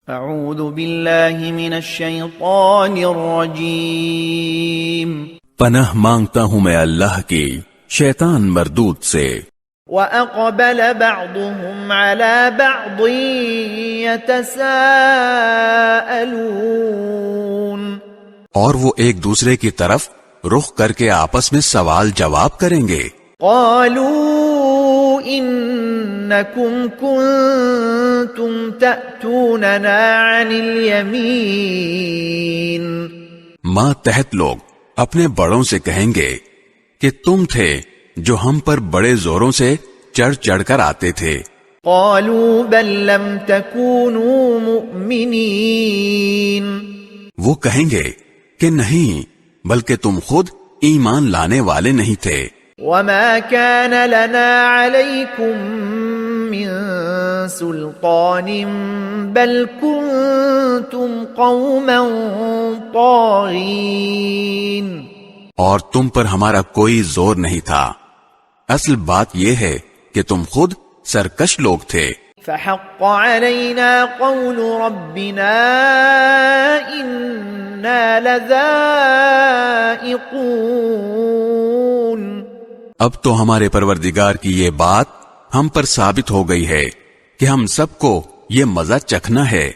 اعوذ باللہ من الشیطان الرجیم پناہ مانگتا ہوں میں اللہ کی شیطان مردود سے۔ وَأَقْبَلَ بَعْضُهُمْ عَلَى بَعْضٍ يَتَسَاءَلُونَ، اور وہ ایک دوسرے کی طرف رخ کر کے آپس میں سوال جواب کریں گے۔ قالوا انکم کنتم تأتوننا عن الیمین، ماتحت لوگ اپنے بڑوں سے کہیں گے کہ تم تھے جو ہم پر بڑے زوروں سے چڑھ چڑھ کر آتے تھے۔ قالوا بل لم تکونوا مؤمنین، وہ کہیں گے کہ نہیں بلکہ تم خود ایمان لانے والے نہیں تھے۔ وما كان لنا عليكم من سلطان بل كنتم قوما طاغين، اور تم پر ہمارا کوئی زور نہیں تھا، اصل بات یہ ہے کہ تم خود سرکش لوگ تھے۔ فحق علينا قول ربنا إنا لذائقون، اب تو ہمارے پروردگار کی یہ بات ہم پر ثابت ہو گئی ہے کہ ہم سب کو یہ مزہ چکھنا ہے۔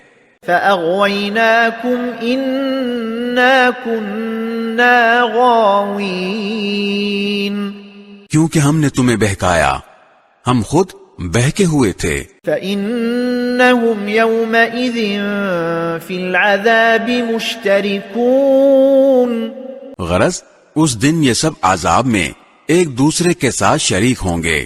فأغويناكم إنا كنا غاوين، کیونکہ ہم نے تمہیں بہکایا، ہم خود بہکے ہوئے تھے۔ فإنهم يومئذ في العذاب مشتركون، غرض اس دن یہ سب عذاب میں ایک دوسرے کے ساتھ شریک ہوں گے۔